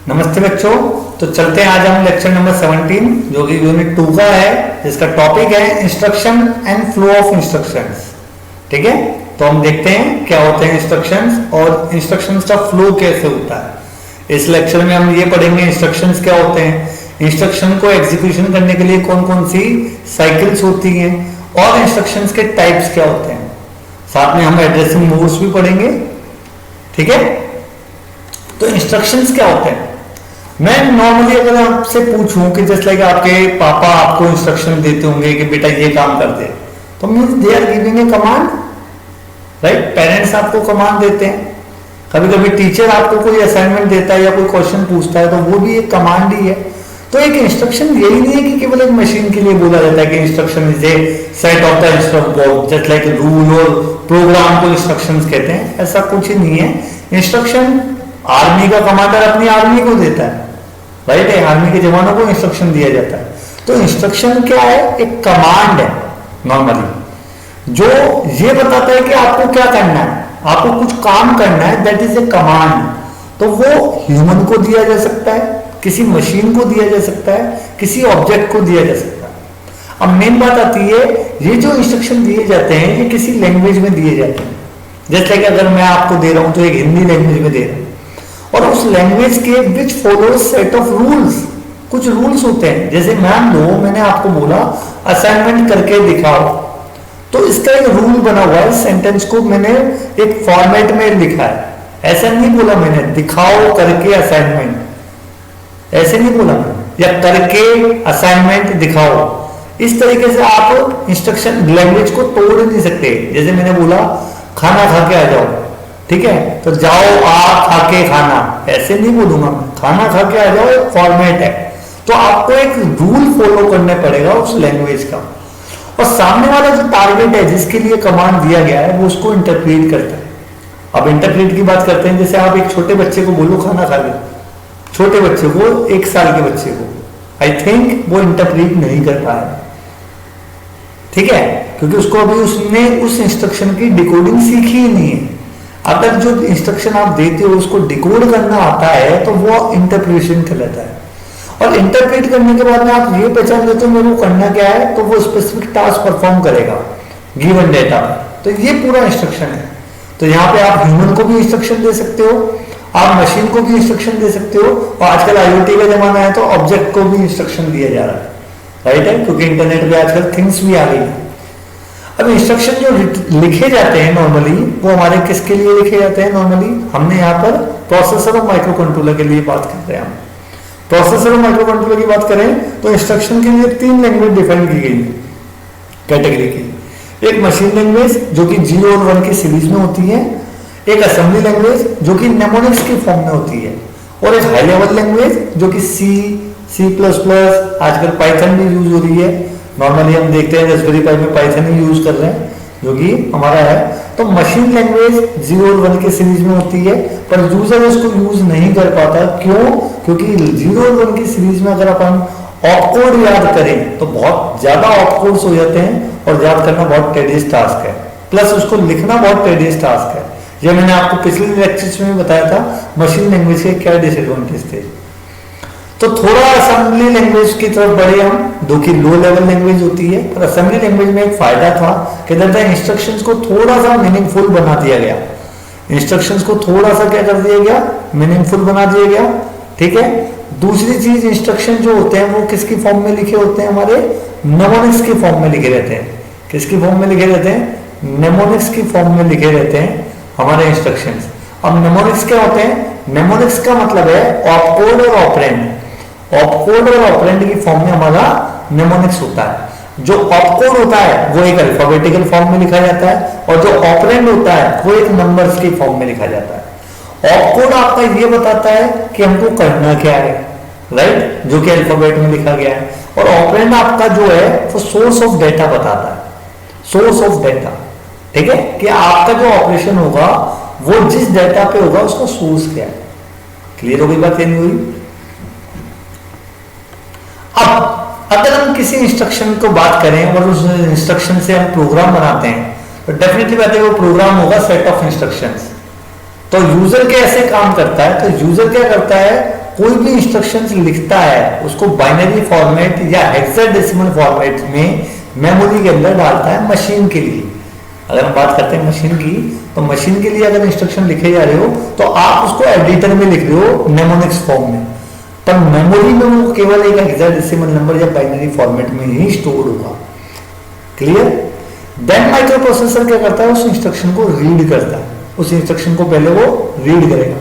नमस्ते बच्चों। तो चलते हैं आज हम लेक्चर नंबर 17 जो कि यूनिट 2 का है, जिसका टॉपिक है instruction and flow of instructions. ठीक है, तो हम देखते हैं क्या होते हैं इंस्ट्रक्शंस और इंस्ट्रक्शंस का फ्लो कैसे होता है। इस लेक्चर में हम ये पढ़ेंगे इंस्ट्रक्शंस क्या होते हैं, इंस्ट्रक्शन को एग्जीक्यूशन करने के लिए कौन कौन सी साइकिल्स होती हैं और इंस्ट्रक्शंस के टाइप्स क्या होते हैं। साथ में हम एड्रेसिंग मोड्स भी पढ़ेंगे। ठीक है, तो इंस्ट्रक्शंस क्या होते हैं। मैं नॉर्मली अगर आपसे पूछूं कि जस्ट लाइक आपके पापा आपको इंस्ट्रक्शन देते होंगे कि बेटा ये काम कर दे, तो means they are giving a command, right. Parents आपको कमांड देते हैं। कभी कभी टीचर आपको कोई असाइनमेंट देता है या कोई क्वेश्चन पूछता है तो वो भी एक कमांड ही है। तो एक इंस्ट्रक्शन यही नहीं है कि केवल एक मशीन के लिए बोला जाता है कि instruction is a set of the instruction, just like rule और प्रोग्राम को इंस्ट्रक्शंस कहते हैं, ऐसा कुछ ही नहीं है। इंस्ट्रक्शन आर्मी का कमांडर अपनी आर्मी को देता है, राइट है, आर्मी के जवानों को इंस्ट्रक्शन दिया जाता है। तो इंस्ट्रक्शन क्या है, एक कमांड है नॉर्मली, जो ये बताता है कि आपको क्या करना है, आपको कुछ काम करना है, दैट इज ए कमांड। तो वो ह्यूमन को दिया जा सकता है, किसी मशीन को दिया जा सकता है, किसी ऑब्जेक्ट को दिया जा सकता है। अब मेन बात आती है, ये जो इंस्ट्रक्शन दिए जाते हैं ये किसी लैंग्वेज में दिए जाते हैं। जैसे कि अगर मैं आपको दे रहा हूं तो एक हिंदी लैंग्वेज में दे रहा हूं, और उस लैंग्वेज के विच फॉलो सेट ऑफ रूल्स, कुछ रूल्स होते हैं। जैसे मान लो मैंने आपको बोला असाइनमेंट करके दिखाओ, तो इसका एक रूल बना हुआ है। सेंटेंस को मैंने एक फॉर्मेट में लिखा है, ऐसा नहीं बोला मैंने दिखाओ करके असाइनमेंट, ऐसे नहीं बोला मैंने, या करके असाइनमेंट दिखाओ। इस तरीके से आप इंस्ट्रक्शन लैंग्वेज को तोड़ नहीं सकते। जैसे मैंने बोला खाना खा के आ जाओ, ठीक है, तो जाओ आ खा के खाना, ऐसे नहीं बोलूंगा मैं, खाना खा के आ जाओ एक फॉर्मेट है। तो आपको एक रूल फॉलो करना पड़ेगा उस लैंग्वेज का, और सामने वाला जो टारगेट है जिसके लिए कमांड दिया गया है वो उसको इंटरप्रेट करता है। अब इंटरप्रेट की बात करते हैं, जैसे आप एक छोटे बच्चे को बोलो खाना खा ले, छोटे बच्चे को, 1 साल के बच्चे को, आई थिंक वो इंटरप्रेट नहीं कर पाया, ठीक है, क्योंकि उसको अभी उसने उस इंस्ट्रक्शन की डिकोडिंग सीखी ही नहीं है। अगर जो इंस्ट्रक्शन आप देते हो उसको डिकोड करना आता है तो वो इंटरप्रिटेशन कहलाता है। और इंटरप्रेट करने के बाद में आप ये पहचान लेते हो मेरे को करना क्या है, तो वो स्पेसिफिक टास्क परफॉर्म करेगा गिवन डेटा। तो ये पूरा इंस्ट्रक्शन है। तो यहाँ पे आप ह्यूमन को भी इंस्ट्रक्शन दे सकते हो, आप मशीन को भी इंस्ट्रक्शन दे सकते हो, और आजकल आईओटी का जमाना है तो ऑब्जेक्ट को भी इंस्ट्रक्शन दिया जा रहा है, राइट है, क्योंकि इंटरनेट पे आजकल थिंग्स भी आ गई है। अब इंस्ट्रक्शन जो लिखे जाते हैं नॉर्मली, वो हमारे किसके लिए लिखे जाते हैं नॉर्मली, हमने यहाँ पर प्रोसेसर और माइक्रो कंट्रोलर के लिए बात कर रहे हैं। हम प्रोसेसर और माइक्रो कंट्रोलर की बात करें तो इंस्ट्रक्शन के लिए 3 लैंग्वेज डिफाइन की गई कैटेगरी की। एक मशीन लैंग्वेज जो कि 0 और 1 की सीरीज में होती है, एक असेंबली लैंग्वेज जो कि नेमोनिक्स की फॉर्म में होती है, और एक हाई लेवल लैंग्वेज जो कि C++, आजकल पाइथन भी यूज हो रही है। नॉर्मली हम देखते हैं रास्पबेरी पाई में पाइथन ही यूज कर रहे हैं जो कि हमारा है। तो मशीन लैंग्वेज 0 और 1 के सीरीज में होती है, पर यूजर उसको यूज नहीं कर पाता। क्यों? क्योंकि 0 और 1 की सीरीज में अगर अपन ऑपकोड याद करें तो बहुत ज्यादा ऑपकोड्स हो जाते हैं, और याद करना बहुत टेडियस टास्क है, प्लस उसको लिखना बहुत टेडियस टास्क है। ये मैंने आपको पिछले लेक्चर्स में बताया था मशीन लैंग्वेज के क्या डिसएडवांटेज थे। तो थोड़ा असेंबली लैंग्वेज की तरफ बढ़े हम, जो कि लो लेवल लैंग्वेज होती है। पर असेंबली लैंग्वेज में एक फायदा था कि इंस्ट्रक्शंस को थोड़ा सा मीनिंगफुल बना दिया गया, इंस्ट्रक्शंस को थोड़ा सा क्या कर दिया गया, मीनिंगफुल बना दिया गया, ठीक है। दूसरी चीज, इंस्ट्रक्शन जो होते हैं वो किसकी फॉर्म में लिखे होते हैं, हमारे नेमोनिक्स की फॉर्म में लिखे रहते हैं। किसकी फॉर्म में लिखे रहते हैं, नेमोनिक्स की फॉर्म में लिखे रहते हैं हमारे इंस्ट्रक्शंस। अब नेमोनिक्स क्या होते हैं, नेमोनिक्स का मतलब है ऑपकोड और ऑपरेंड। ऑपकोड और ऑपरेंड की फॉर्म में हमारा नेमोनिक्स होता है। जो ऑपकोड होता है वो एक अल्फाबेटिकल फॉर्म में लिखा जाता है, और जो ऑपरेंड होता है वो एक नंबर्स की फॉर्म में लिखा जाता है। ऑपकोड आपका ये बताता है कि हमको करना क्या है, राइट, जो कि अल्फाबेट में लिखा गया है। और ऑपरेंड आपका जो है वो सोर्स ऑफ डेटा बताता है, सोर्स ऑफ डेटा, ठीक है, कि आपका जो ऑपरेशन होगा वो जिस डेटा पे होगा उसका सोर्स क्या है। क्लियर हो गई बात, नहीं हुई? अब अगर हम किसी इंस्ट्रक्शन को बात करें और उस इंस्ट्रक्शन से हम प्रोग्राम बनाते हैं, तो डेफिनेटली बात है वो प्रोग्राम होगा सेट ऑफ इंस्ट्रक्शंस। तो यूजर कैसे काम करता है, तो यूजर क्या करता है, कोई भी इंस्ट्रक्शंस लिखता है उसको बाइनरी फॉर्मेट या हेक्साडेसिमल फॉर्मेट में मेमोरी के अंदर डालता है मशीन के लिए। अगर हम बात करते हैं मशीन की, तो मशीन के लिए अगर इंस्ट्रक्शन लिखे जा रहे हो तो आप उसको एडिटर में लिख रहे हो नेमोनिक्स फॉर्म में, पर मेमोरी में वो केवल एक हेक्साडेसिमल नंबर या बाइनरी फॉर्मेट में ही स्टोर होगा। क्लियर? देन माइक्रो प्रोसेसर क्या करता है, उस इंस्ट्रक्शन को रीड करता है, उस इंस्ट्रक्शन को पहले वो रीड करेगा,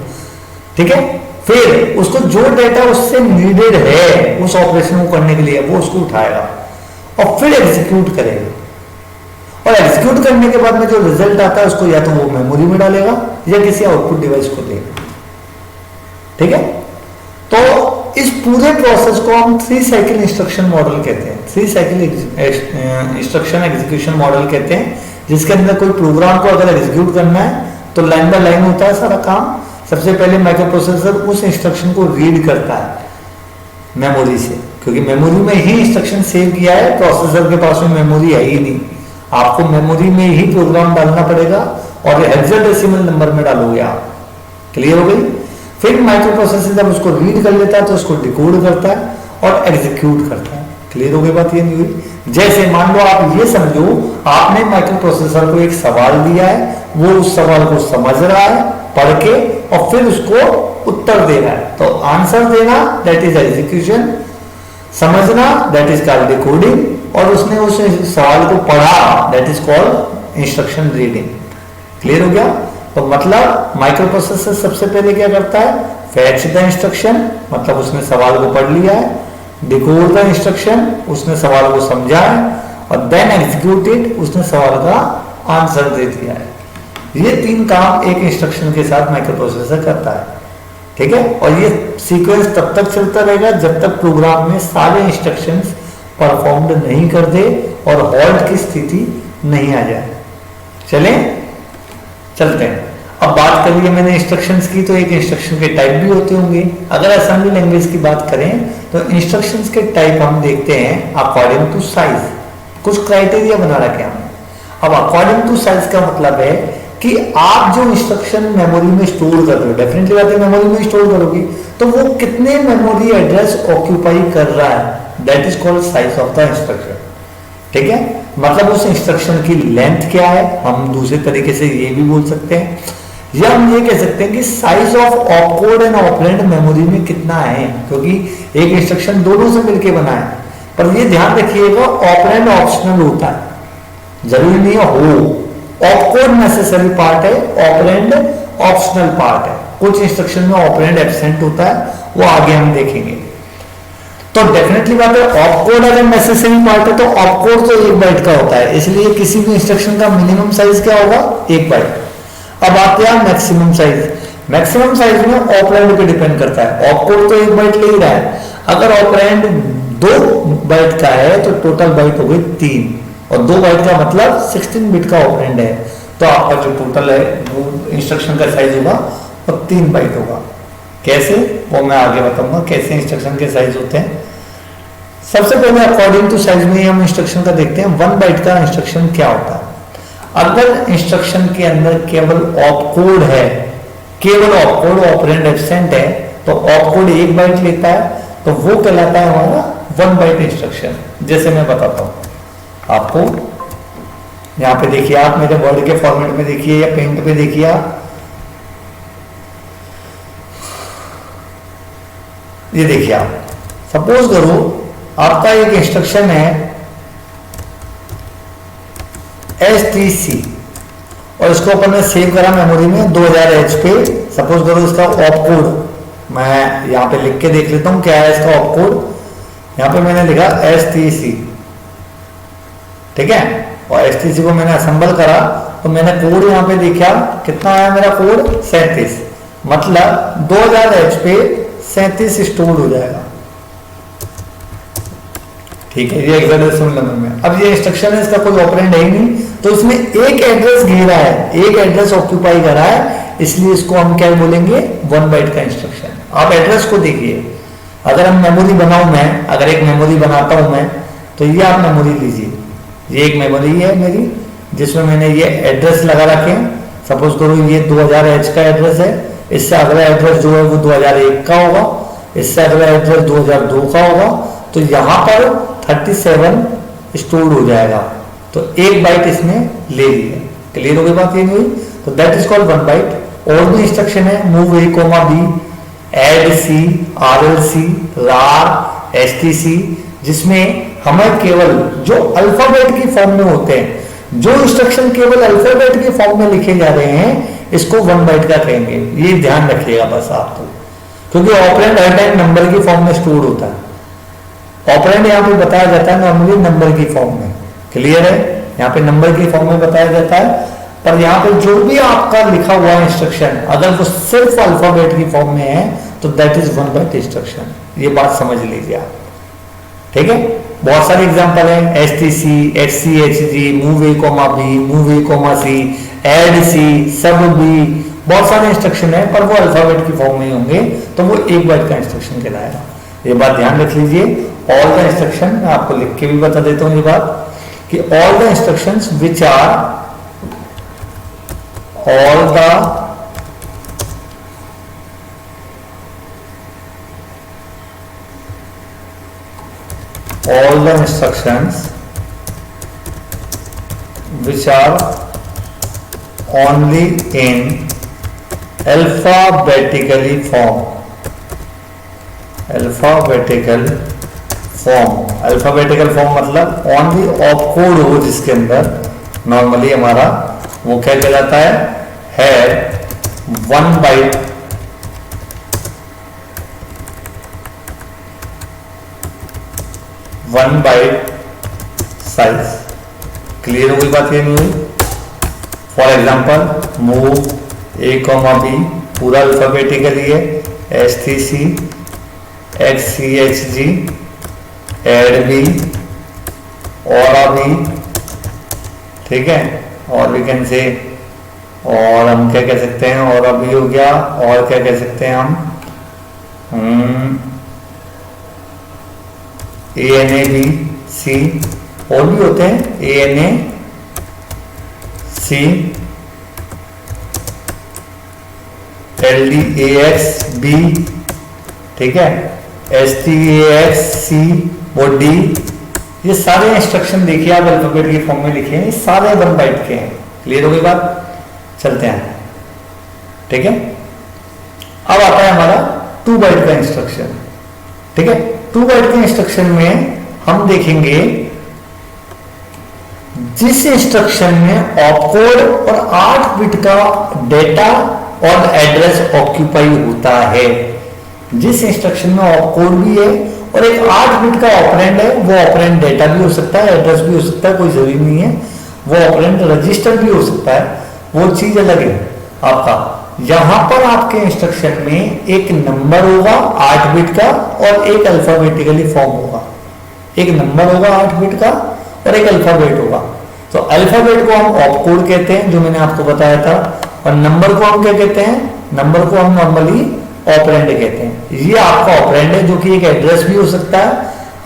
ठीक है, फिर उसको जो डेटा उससे नीडेड है उस ऑपरेशन को करने के लिए वो उसको उठाएगा और फिर एग्जीक्यूट करेगा, और एग्जीक्यूट करने के बाद में जो रिजल्ट आता है उसको या तो वो मेमोरी में डालेगा या किसी आउटपुट डिवाइस को देगा, ठीक है। तो इस पूरे प्रोसेस को हम 3 साइकिल इंस्ट्रक्शन मॉडल कहते हैं, 3 साइकिल इंस्ट्रक्शन एग्जीक्यूशन मॉडल कहते हैं, जिसके अंदर कोई प्रोग्राम को अगर एग्जीक्यूट करना है तो लाइन बाय लाइन होता है सारा काम। सबसे पहले माइक्रो प्रोसेसर उस इंस्ट्रक्शन को रीड करता है मेमोरी से, क्योंकि मेमोरी में ही इंस्ट्रक्शन सेव किया है, प्रोसेसर के पास में मेमोरी है ही नहीं, आपको मेमोरी में ही प्रोग्राम डालना पड़ेगा और हेक्साडेसिमल नंबर में डालोगे आप। क्लियर हो गई? फिर माइक्रो प्रोसेसर जब उसको रीड कर लेता है तो उसको डिकोड करता है और एग्जीक्यूट करता है। क्लियर हो गई बात? ये नहीं हुई? जैसे मान लो आप ये समझो आपने माइक्रो प्रोसेसर को एक सवाल दिया है, वो उस सवाल को समझ रहा है पढ़ के और फिर उसको उत्तर दे रहा है, तो आंसर देना दैट इज एग्जीक्यूशन, समझना दैट इज कॉल्ड डिकोडिंग, और उसने उस सवाल को पढ़ा that is called instruction reading. Clear हो गया? तो मतलब माइक्रो प्रोसेसर सबसे पहले क्या करता है, फैच द इंस्ट्रक्शन, मतलब उसने सवाल को पढ़ लिया है, डिकोड द इंस्ट्रक्शन, उसने सवाल को समझा है, और देन एग्जीक्यूट इट, उसने सवाल का आंसर दे दिया है। ये 3 काम एक इंस्ट्रक्शन के साथ माइक्रो प्रोसेसर करता है, ठीक है। और ये सीक्वेंस तब तक चलता रहेगा जब तक प्रोग्राम में सारे इंस्ट्रक्शंस परफॉर्म्ड नहीं कर दे और हॉल्ट की स्थिति नहीं आ जाए। चलते हैं। अब बात कर लिए मैंने इंस्ट्रक्शंस की, तो एक इंस्ट्रक्शन के टाइप भी होते होंगे। अगर असेंबली लैंग्वेज की बात करें तो इंस्ट्रक्शंस के टाइप हम देखते हैं अकॉर्डिंग टू साइज, कुछ क्राइटेरिया बना रखे हमने। अब अकॉर्डिंग टू साइज का मतलब है कि आप जो इंस्ट्रक्शन मेमोरी में स्टोर कर रहे हो, डेफिनेटली बात है मेमोरी में स्टोर करोगे, तो वो कितने मेमोरी एड्रेस ऑक्यूपाई कर रहा है, that is called size of the instruction, ठीक है। मतलब उस इंस्ट्रक्शन की लेंथ क्या है, हम दूसरे तरीके से ये भी बोल सकते हैं, या हम ये कह सकते हैं कि size of opcode and operand memory में कितना है, क्योंकि एक इंस्ट्रक्शन दोनों से मिलकर बना है। पर ये ध्यान रखिएगा ऑपरेंड ऑप्शनल होता है, जरूरी नहीं हो। ऑपकोड नेसेसरी पार्ट है, ऑपरेंड ऑप्शनल पार्ट है। कुछ इंस्ट्रक्शन में ऑपरेंड एब्सेंट होता है, वो आगे हम देखेंगे। तो डेफिनेटली बात है ऑपकोड अगर नेसेसरी पार्ट है तो ऑपकोड तो 1 बाइट का होता है, इसलिए किसी भी इंस्ट्रक्शन का मिनिमम साइज क्या होगा, 1 बाइट। अब आते हैं मैक्सिमम साइज। मैक्सिमम साइज में ऑपरेंड पे डिपेंड करता है, ऑपकोड तो 1 बाइट ले ही रहा है, अगर ऑपरेंड 2 बाइट का है तो टोटल बाइट हो गई 3, और 2 बाइट का मतलब 16 बिट का ऑपरेंड है, तो आपका जो टोटल है वो इंस्ट्रक्शन का साइज होगा वो 3 बाइट होगा। कैसे, वो मैं आगे बताऊंगा कैसे इंस्ट्रक्शन के साइज होते हैं। सबसे पहले अकॉर्डिंग टू साइज में हम इंस्ट्रक्शन का देखते हैं 1 बाइट का इंस्ट्रक्शन क्या होता है। अगर इंस्ट्रक्शन के अंदर केवल ऑपकोड है, केवल ऑपकोड, ऑपरेंड एब्सेंट है, तो ऑपकोड 1 बाइट लेता है, तो वो कहलाता है हमारा 1 बाइट इंस्ट्रक्शन। जैसे मैं बताता हूं आपको, यहां पे देखिए, आप मेरे वर्ड के फॉर्मेट में देखिए या पेंट पे देखिए, आप ये देखिए, आप सपोज करो आपका एक इंस्ट्रक्शन है STC, और इसको अपन ने सेव करा मेमोरी में 2000H पे। सपोज करो इसका ऑपकोड मैं यहाँ पे लिख के देख लेता हूँ क्या है इसका ऑपकोड। यहाँ पे मैंने लिखा STC, ठीक है, और STC को मैंने असेंबल करा तो मैंने कोड यहाँ पे देखा कितना आया मेरा कोड 37, मतलब 2000H पे 37 स्टोर हो जाएगा, ठीक है। ये हेक्साडेसिमल नंबर में। अब ये इंस्ट्रक्शन है, इसका कोई ऑपरेंड है ही नहीं, तो इसमें एक एड्रेस घेरा है, एक एड्रेस ऑक्यूपाई करा है, इसलिए इसको हम क्या बोलेंगे, 1 बाइट का इंस्ट्रक्शन। आप एड्रेस को देखिए, अगर हम मेमोरी बनाऊं मैं, अगर एक मेमोरी बनाता हूं मैं, तो ये आप मेमोरी लीजिए, ये एक मेमोरी है मेरी जिसमें मैंने ये एड्रेस लगा रखे हैं। सपोज करो ये 2000H का एड्रेस है, इससे अगला एड्रेस जो है वो 2001 का होगा, इससे अगला एड्रेस 2002 का होगा, तो यहाँ पर 37 स्टोर हो जाएगा, तो 1 बाइट इसने ले लिया। क्लियर हो गई बात? ये नहीं हुई? तो दैट इज कॉल्ड 1 बाइट। और भी इंस्ट्रक्शन है, move A comma B, add C, RLC, rar, STC, जिसमें हमें केवल जो अल्फाबेट की फॉर्म में होते हैं, जो इंस्ट्रक्शन केवल अल्फाबेट के फॉर्म में लिखे जा रहे हैं, इसको 1 बाइट का कहेंगे। ये ध्यान रखिएगा बस आप तो, क्योंकि ऑपरेंड हर टाइम नंबर की फॉर्म में स्टोर होता है। ऑपरेंड यहाँ पे बताया जाता है नॉर्मली नंबर की फॉर्म में। क्लियर है? यहाँ पे नंबर की फॉर्म में बताया जाता है, पर यहाँ पे जो भी आपका लिखा हुआ इंस्ट्रक्शन अगर वो सिर्फ अल्फाबेट की फॉर्म में है तो दैट इज 1 बाइट इंस्ट्रक्शन। ये बात समझ लीजिए आप। ठीक है? बहुत सारे एग्जांपल हैं, STC, HCHG, move A comma B, move A comma C, Ed C, सब बी, बहुत सारे इंस्ट्रक्शन है, पर वो अल्फाबेट की फॉर्म में होंगे, तो वो 1 बाइट का इंस्ट्रक्शन कहलाएगा। ये बात ध्यान रख लीजिए। ऑल द इंस्ट्रक्शन, मैं आपको लिख के भी बता देता हूँ ये बात, कि all the instructions which are all the instructions which are only in alphabetically form, alphabetical form मतलब only opcode हो जिसके अंदर, नॉर्मली हमारा वो क्या कहलाता है 1 बाइट साइज। क्लियर हो गई बात? ये नहीं हुई? For example move A comma B पूरा अल्फाबेटिकली है, STC, HCHG, एड बी, और बी, ठीक है, और वी कैन से, और हम क्या कह सकते हैं, और अभी हो गया, और क्या कह सकते हैं हम, ANABC, और भी होते हैं ANAC, LDAXB, ठीक है, STAXC और D। ये सारे इंस्ट्रक्शन देखिए आप अल्फाबेट की फॉर्म में लिखे हैं, ये सारे 1 बाइट के हैं। क्लियर हो गई बात? चलते हैं। ठीक है? अब आता है हमारा 2 बाइट का इंस्ट्रक्शन। ठीक है? 2 बाइट के इंस्ट्रक्शन में हम देखेंगे जिस इंस्ट्रक्शन में ऑपकोड और 8 बिट का डेटा और एड्रेस ऑक्यूपाई होता है। जिस इंस्ट्रक्शन में ऑपकोड भी है और एक 8 बिट का ऑपरेंड है, वो ऑपरेंड डेटा भी हो सकता है, एड्रेस भी हो सकता है, कोई जरूरी नहीं है, वो ऑपरेंड रजिस्टर भी हो सकता है, वो चीज अलग है आपका। यहां पर आपके इंस्ट्रक्शन में एक नंबर होगा 8 बिट का और एक अल्फाबेटिकली फॉर्म होगा। एक नंबर होगा 8 बिट का और एक अल्फाबेट होगा। तो अल्फाबेट को हम ऑपकोड कहते हैं, जो मैंने आपको बताया था, और नंबर को हम क्या कहते हैं? नंबर को हम नॉर्मली ऑपरेंड कहते हैं। ये आपका ऑपरेंड है, जो कि एक एड्रेस भी हो सकता है।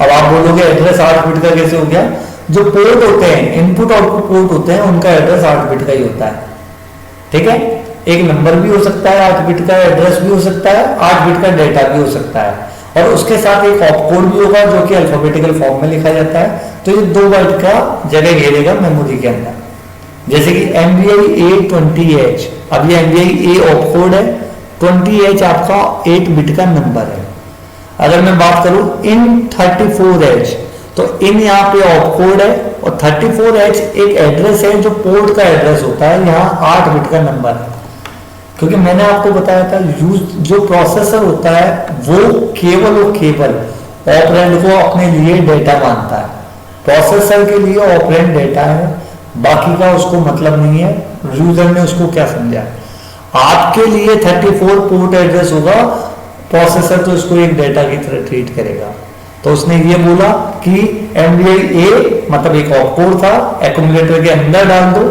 अब आप बोलोगे एड्रेस 8 बिट का कैसे हो गया? जो पोर्ट होते हैं, इनपुट आउटपुट पोर्ट होते हैं, उनका एड्रेस 8 बिट का ही होता है। ठीक है? एक नंबर भी हो सकता है 8 बिट का, एड्रेस भी हो सकता है, 8 बिट का डेटा भी हो सकता है, और उसके साथ एक ऑपकोड भी होगा जो कि अल्फाबेटिकल फॉर्म में लिखा जाता है। तो ये 2 बाइट का जगह घेरेगा मेमोरी के अंदर। जैसे कि MVI A20H, अब ये MVI A ऑपकोड है, 20H आपका 8 बिट का नंबर है। अगर मैं बात करूं इन 34H, तो इन यहाँ पे ऑपकोड है और 34H एक एड्रेस है जो पोर्ट का एड्रेस होता है, यहाँ 8 बिट का नंबर है। क्योंकि मैंने आपको बताया था जो प्रोसेसर होता है वो केवल ऑपरेंड को अपने लिए डेटा मानता है। प्रोसेसर के लिए ऑपरेंड डेटा है, बाकी का उसको मतलब नहीं है, यूजर ने उसको क्या समझा। आपके लिए 34 पोर्ट एड्रेस होगा, प्रोसेसर तो उसको एक डेटा की तरह ट्रीट करेगा। तो उसने ये बोला कि MVI A मतलब एक ऑपकोड था, एक्यूमुलेटर के अंदर डाल दो।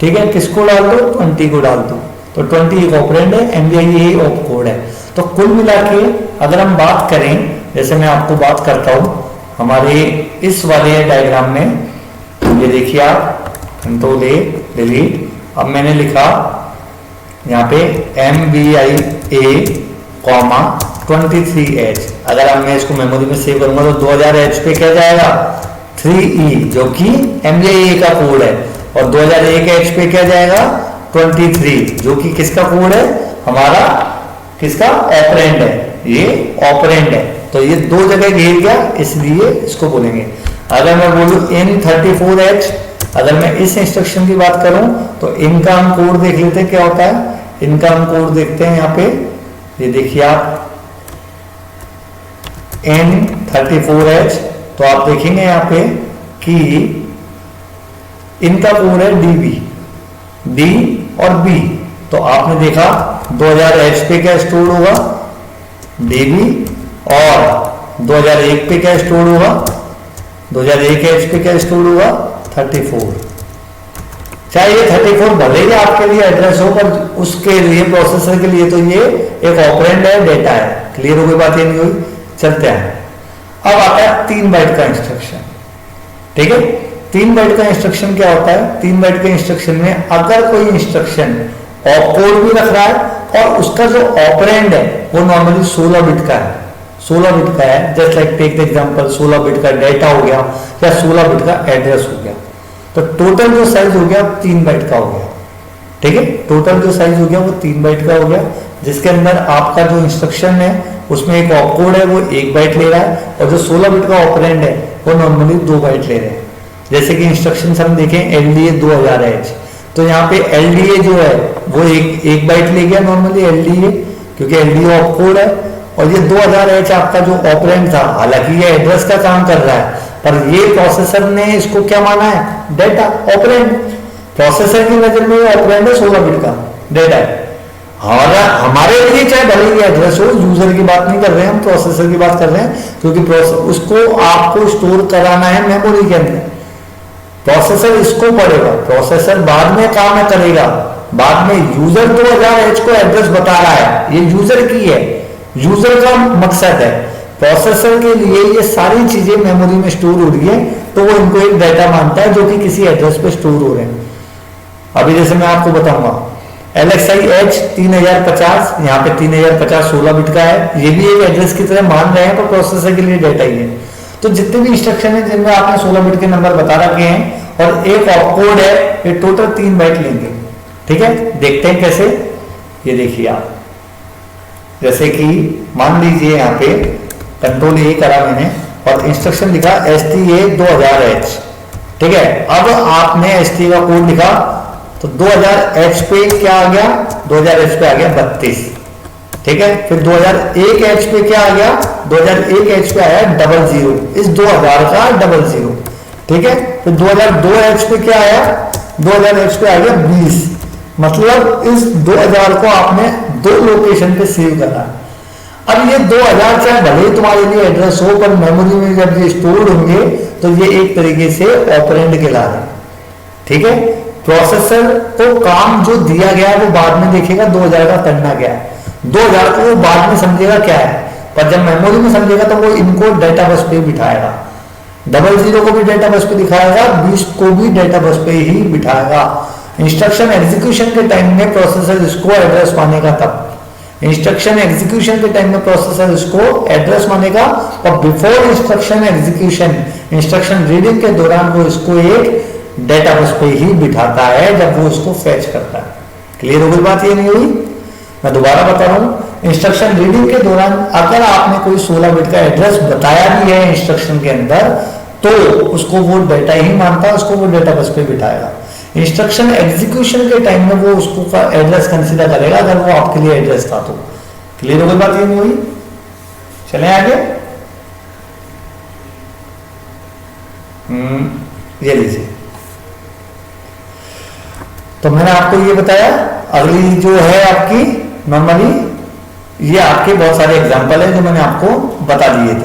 ठीक है? किसको डाल दो? 20 को डाल दो। तो 20 एक ऑपरेंड है, MVI A ऑपकोड है। तो कुल मिला के अगर हम बात करें, जैसे मैं आपको बात करता हूं हमारे इस वाले डायग्राम में, ये देखिए आप, कंट्रोल A डिलीट। अब मैंने लिखा यहाँ पे MVI A कॉमा 23H। अगर मैं इसको मेमोरी में सेव करूंगा तो 2000H पे क्या जाएगा 3E जो कि MBIA का कोड है, और 2001H पे क्या जाएगा 23 जो कि किसका कोड है, हमारा किसका ऑपरेंड है, ये ऑपरेंड है। तो ये दो जगह घेर गया, इसलिए इसको बोलेंगे। अगर मैं बोलूं in34H, अगर मैं इस इंस्ट्रक्शन की बात करूं तो इनका हम कोड देख लेते हैं क्या होता है। इनका हम कोड देखते हैं यहाँ पे, ये देखिए आप N34H, तो आप देखेंगे यहाँ पे कि इनका कोड है DB, D और B। तो आपने देखा 2000H पे क्या स्टोर होगा DB, और 2001 पे क्या स्टोर होगा, 2001H पे क्या स्टोर होगा 34। चाहे ये 34 भले ही आपके लिए एड्रेस हो, पर उसके लिए प्रोसेसर के लिए तो ये एक ऑपरेंड है, डेटा है। क्लियर हो गई बात, ये नहीं हुई। चलते हैं, अब आता है 3 बाइट का इंस्ट्रक्शन। ठीक है, 3 बाइट का इंस्ट्रक्शन क्या होता है। 3 बाइट के इंस्ट्रक्शन में अगर कोई इंस्ट्रक्शन ऑपकोड भी रख रहा है और उसका जो ऑपरेंड है वो नॉर्मली 16 बिट का है, 16 बिट का है। Just like take the example, 16 bit का डेटा हो गया या 16 बिट का एड्रेस हो गया, तो टोटल जो साइज हो गया 3 बाइट का हो गया। ठीक है, टोटल जो साइज हो गया वो 3 बाइट का हो गया, जिसके अंदर आपका जो इंस्ट्रक्शन है उसमें एक ऑपकोड है वो 1 बाइट ले रहा है, और जो 16 बिट का ऑपरेंड है वो नॉर्मली 2 बाइट ले रहे हैं। जैसे कि इंस्ट्रक्शन हम देखें LDA 2000H, तो यहाँ पे LDA जो है वो एक बाइट ले गया नॉर्मली LDA, क्योंकि LDA ऑपकोड है। और ये 2000H आपका जो ऑपरेंड था, हालांकि ये एड्रेस का काम कर रहा है, पर ये प्रोसेसर ने इसको क्या माना है, डेटा, ऑपरेंड। प्रोसेसर की नजर में ऑपरेंड है 16 बिट का डेटा है। हमारे लिए चाहे भले ही एड्रेस हो, यूजर की बात नहीं कर रहे हैं हम, प्रोसेसर की बात कर रहे हैं, क्योंकि उसको आपको स्टोर कराना है मेमोरी के अंदर। प्रोसेसर इसको पढ़ेगा, प्रोसेसर बाद में काम करेगा, बाद में यूजर 2000H को एड्रेस बता रहा है, ये यूजर की है, यूजर का मकसद है। प्रोसेसर के लिए ये सारी चीजें मेमोरी में स्टोर हो रही है, तो वो इनको एक डाटा मानता है जो कि किसी एड्रेस पे स्टोर हो रहे हैं। अभी जैसे मैं आपको बताऊंगा LXI H 3050, यहाँ पे 3050 16 बिट का है, ये भी एक एड्रेस की तरह मान रहे हैं, पर प्रोसेसर के लिए डाटा ही है। तो जितने भी इंस्ट्रक्शन है जिनमें आपने 16 बिट के नंबर बता रखे हैं और एक ऑपकोड है, ये टोटल 3 बाइट लेंगे। ठीक है, देखते हैं कैसे। ये देखिए आप, जैसे कि मान लीजिए यहाँ पे कंट्रोल A करा मैंने और इंस्ट्रक्शन लिखा STA 2000H। ठीक है, अब आपने STA का कोड लिखा तो 2000H पे क्या आ गया, 2000H पे आ गया 32। ठीक है, फिर 2001H पे क्या आ गया, 2001H पे आया 00, इस 2000 का 00। ठीक है, फिर 2002H पे क्या आया, 2000H पे आ गया 20। मतलब इस 2000 को आपने 2 लोकेशन पे सेव करना है। अब ये 2000 चाहे भले ही तुम्हारे लिए एड्रेस हो, पर मेमोरी में जब ये स्टोर होंगे तो ये एक तरीके से ऑपरेंड कहला रहे हैं। ठीक है, प्रोसेसर को काम जो दिया गया है वो बाद में देखेगा 2000 का करना क्या है, 2000 को वो बाद में समझेगा क्या है, पर जब मेमोरी में समझेगा तो वो इनको डेटा बस पे बिठाएगा। 00 को भी डेटा बस पे दिखाएगा, 20 को भी डेटा बस पे ही बिठाएगा। इंस्ट्रक्शन एग्जीक्यूशन के टाइम में प्रोसेसर इसको एड्रेस मानेगा, तब इंस्ट्रक्शन एग्जीक्यूशन के टाइम में प्रोसेसर इसको एड्रेस मानेगा, और before instruction execution, instruction reading के दौरान वो इसको एक डेटा बस पे ही बिठाता है जब वो उसको फैच करता है। क्लियर हो गई बात, ये नहीं हुई। मैं दोबारा बता रहा हूं, इंस्ट्रक्शन रीडिंग के दौरान अगर आपने कोई 16 बिट का एड्रेस बताया भी है इंस्ट्रक्शन के अंदर, तो उसको वो डेटा ही मानता है, उसको वो डेटा बस पे बिठाएगा। इंस्ट्रक्शन एग्जीक्यूशन के टाइम में वो उसको का एड्रेस कंसीडर करेगा अगर वो आपके लिए एड्रेस था तो। क्लियर हो गई बात, ये नहीं हुई। चलें आगे। ये लीजिए, तो मैंने आपको ये बताया। अगली जो है आपकी नॉर्मली, ये आपके बहुत सारे एग्जांपल है जो मैंने आपको बता दिए थे।